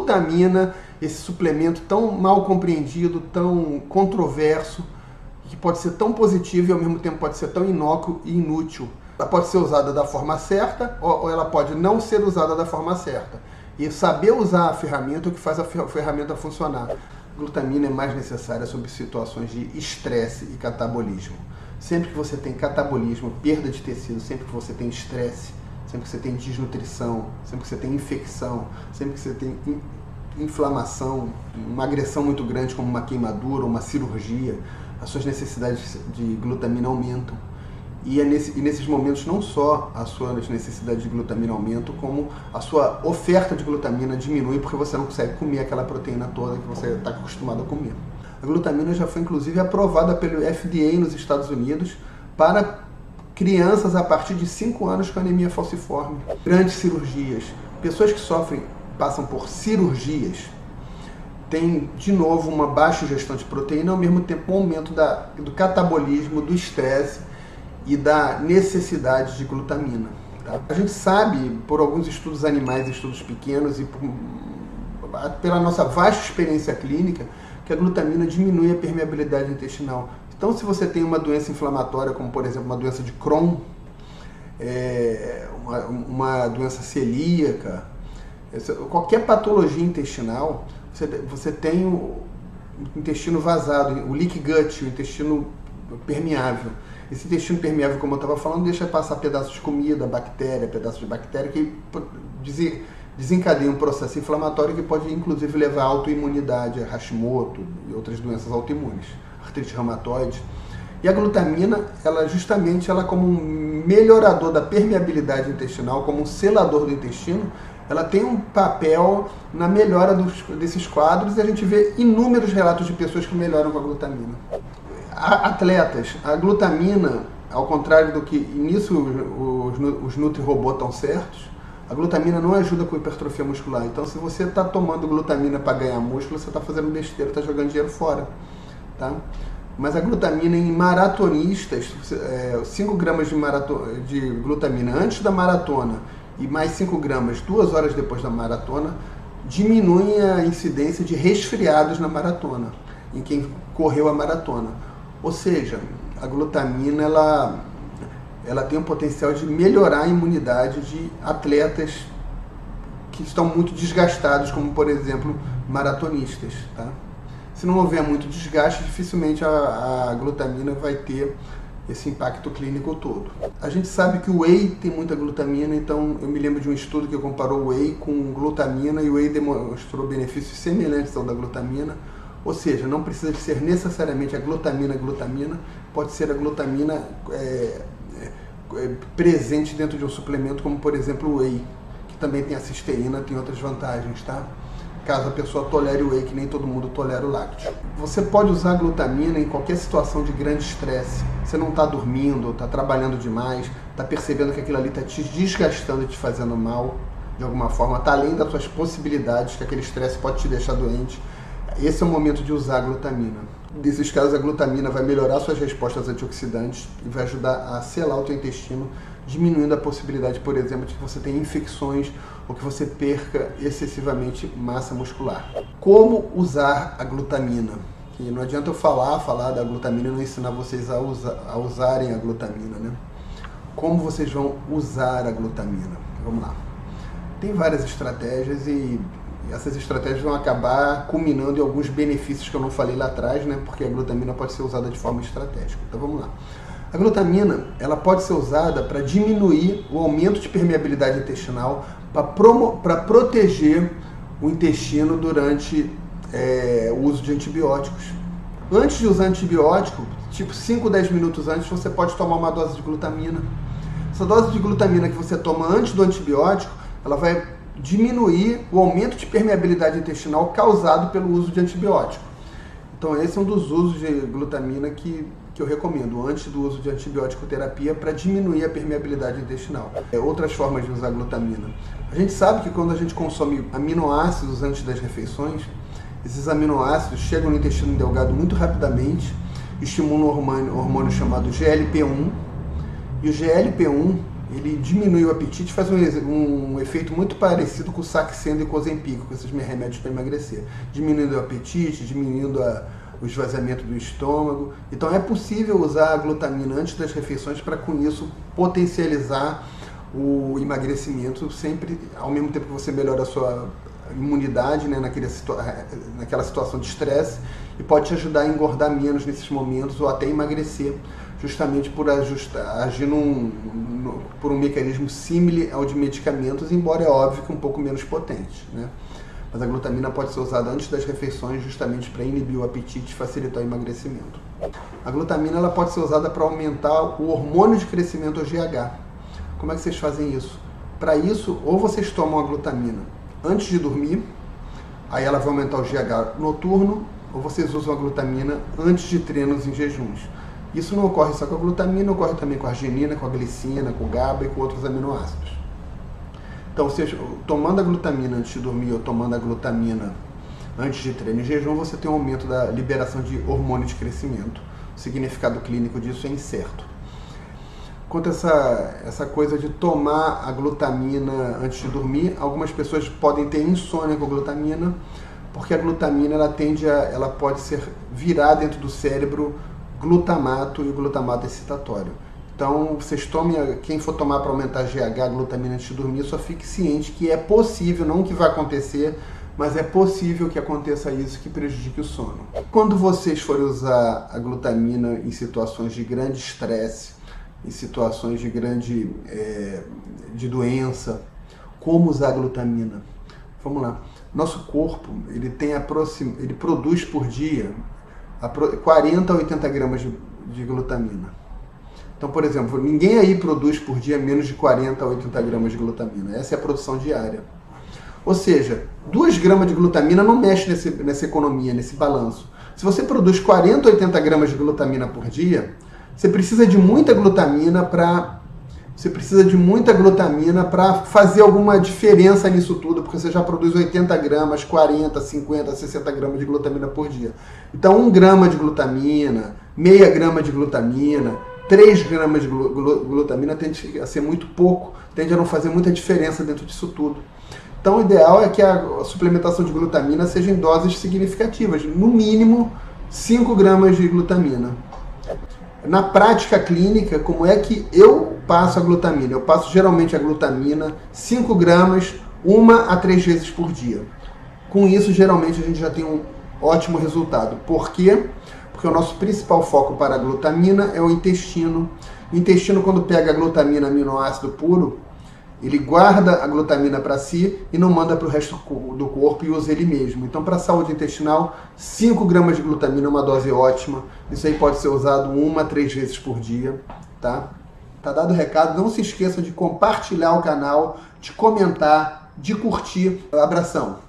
glutamina, esse suplemento tão mal compreendido, tão controverso, que pode ser tão positivo e ao mesmo tempo pode ser tão inócuo e inútil. Ela pode ser usada da forma certa ou ela pode não ser usada da forma certa. E saber usar a ferramenta é o que faz a ferramenta funcionar. A glutamina é mais necessária sob situações de estresse e catabolismo. Sempre que você tem catabolismo, perda de tecido, sempre que você tem estresse, sempre que você tem desnutrição, sempre que você tem infecção, sempre que você tem inflamação, uma agressão muito grande como uma queimadura ou uma cirurgia, as suas necessidades de glutamina aumentam. E nesses momentos não só as suas necessidades de glutamina aumentam, como a sua oferta de glutamina diminui porque você não consegue comer aquela proteína toda que você está acostumado a comer. A glutamina já foi inclusive aprovada pelo FDA nos Estados Unidos para crianças a partir de 5 anos com anemia falciforme. Grandes cirurgias, pessoas que passam por cirurgias, tem de novo uma baixa ingestão de proteína, ao mesmo tempo um aumento do catabolismo, do estresse e da necessidade de glutamina. Tá? A gente sabe, por alguns estudos animais, estudos pequenos, e pela nossa vasta experiência clínica, que a glutamina diminui a permeabilidade intestinal. Então, se você tem uma doença inflamatória, como por exemplo uma doença de Crohn, uma doença celíaca, qualquer patologia intestinal, você tem o intestino vazado, o leaky gut, o intestino permeável. Esse intestino permeável, como eu estava falando, deixa passar pedaços de comida, pedaços de bactéria que desencadeia um processo inflamatório que pode inclusive levar à autoimunidade, a Hashimoto e outras doenças autoimunes, artrite reumatoide. E a glutamina, ela como um melhorador da permeabilidade intestinal, como um selador do intestino, ela tem um papel na melhora desses quadros e a gente vê inúmeros relatos de pessoas que melhoram com a glutamina. Atletas, a glutamina, ao contrário do que nisso os nutri-robôs estão certos, a glutamina não ajuda com hipertrofia muscular. Então, se você está tomando glutamina para ganhar músculo, você está fazendo besteira, está jogando dinheiro fora. Tá? Mas a glutamina em maratonistas, 5 gramas de glutamina antes da maratona e mais 5 gramas 2 horas depois da maratona, diminuem a incidência de resfriados na maratona, em quem correu a maratona. Ou seja, a glutamina ela tem o potencial de melhorar a imunidade de atletas que estão muito desgastados, como por exemplo maratonistas. Tá? Se não houver muito desgaste, dificilmente a glutamina vai ter esse impacto clínico todo. A gente sabe que o whey tem muita glutamina, então eu me lembro de um estudo que comparou o whey com glutamina e o whey demonstrou benefícios semelhantes ao da glutamina. Ou seja, não precisa de ser necessariamente a glutamina, pode ser a glutamina presente dentro de um suplemento, como por exemplo o whey, que também tem a cisteína, tem outras vantagens, tá? Caso a pessoa tolere o whey, que nem todo mundo tolera o lácteo. Você pode usar a glutamina em qualquer situação de grande estresse. Você não está dormindo, está trabalhando demais, está percebendo que aquilo ali está te desgastando e te fazendo mal, de alguma forma, está além das suas possibilidades, que aquele estresse pode te deixar doente. Esse é o momento de usar a glutamina. Nesses casos, a glutamina vai melhorar suas respostas antioxidantes e vai ajudar a selar o teu intestino, diminuindo a possibilidade, por exemplo, de que você tenha infecções ou que você perca excessivamente massa muscular. Como usar a glutamina? Que não adianta eu falar da glutamina e não ensinar vocês a usarem a glutamina, né? Como vocês vão usar a glutamina? Vamos lá. Tem várias estratégias e essas estratégias vão acabar culminando em alguns benefícios que eu não falei lá atrás, né? Porque a glutamina pode ser usada de forma estratégica. Então vamos lá. A glutamina, ela pode ser usada para diminuir o aumento de permeabilidade intestinal, para proteger o intestino durante o uso de antibióticos. Antes de usar antibiótico, tipo 5, 10 minutos antes, você pode tomar uma dose de glutamina. Essa dose de glutamina que você toma antes do antibiótico, ela vai diminuir o aumento de permeabilidade intestinal causado pelo uso de antibiótico. Então esse é um dos usos de glutamina que eu recomendo, antes do uso de antibiótico terapia, para diminuir a permeabilidade intestinal. Outras formas de usar glutamina. A gente sabe que quando a gente consome aminoácidos antes das refeições, esses aminoácidos chegam no intestino delgado muito rapidamente, estimulam um hormônio chamado GLP-1, e o GLP-1 ele diminui o apetite, faz um efeito muito parecido com o Saxenda e com o Ozempic, com esses remédios para emagrecer. Diminuindo o apetite, diminuindo o esvaziamento do estômago. Então é possível usar a glutamina antes das refeições para com isso potencializar o emagrecimento, sempre ao mesmo tempo que você melhora a sua imunidade, né, naquela situação de estresse, e pode te ajudar a engordar menos nesses momentos ou até emagrecer, justamente por agir por um mecanismo similar ao de medicamentos, embora é óbvio que um pouco menos potente, né? Mas a glutamina pode ser usada antes das refeições justamente para inibir o apetite e facilitar o emagrecimento. A glutamina ela pode ser usada para aumentar o hormônio de crescimento, o GH. Como é que vocês fazem isso? Para isso, ou vocês tomam a glutamina antes de dormir, aí ela vai aumentar o GH noturno, ou vocês usam a glutamina antes de treinos em jejuns. Isso não ocorre só com a glutamina, ocorre também com a arginina, com a glicina, com o GABA e com outros aminoácidos. Então, você, tomando a glutamina antes de dormir ou tomando a glutamina antes de treino em jejum, você tem um aumento da liberação de hormônio de crescimento. O significado clínico disso é incerto. Quanto a essa coisa de tomar a glutamina antes de dormir, algumas pessoas podem ter insônia com a glutamina, porque a glutamina ela pode ser virar dentro do cérebro glutamato, e o glutamato é excitatório. Então, vocês tomem, quem for tomar para aumentar a GH, a glutamina antes de dormir, só fique ciente que é possível, não que vai acontecer, mas é possível que aconteça isso, que prejudique o sono. Quando vocês forem usar a glutamina em situações de grande estresse, em situações de grande de doença, como usar a glutamina? Vamos lá. Nosso corpo, ele produz por dia 40 a 80 gramas de glutamina. Então, por exemplo, ninguém aí produz por dia menos de 40 a 80 gramas de glutamina. Essa é a produção diária. Ou seja, 2 gramas de glutamina não mexe nessa economia, nesse balanço. Se você produz 40 a 80 gramas de glutamina por dia, você precisa de muita glutamina para fazer alguma diferença nisso tudo, porque você já produz 80 gramas, 40, 50, 60 gramas de glutamina por dia. Então, 1 grama de glutamina, meia grama de glutamina, 3 gramas de glutamina tende a ser muito pouco, tende a não fazer muita diferença dentro disso tudo. Então, o ideal é que a suplementação de glutamina seja em doses significativas, no mínimo 5 gramas de glutamina. Na prática clínica, como é que eu passo a glutamina? Eu passo geralmente a glutamina 5 gramas, 1 a 3 vezes por dia. Com isso, geralmente, a gente já tem um ótimo resultado. Por quê? Porque o nosso principal foco para a glutamina é o intestino. O intestino, quando pega a glutamina, aminoácido puro, ele guarda a glutamina para si e não manda para o resto do corpo e usa ele mesmo. Então, para a saúde intestinal, 5 gramas de glutamina é uma dose ótima. Isso aí pode ser usado 1 a 3 vezes por dia, tá? Tá dado o recado. Não se esqueça de compartilhar o canal, de comentar, de curtir. Abração!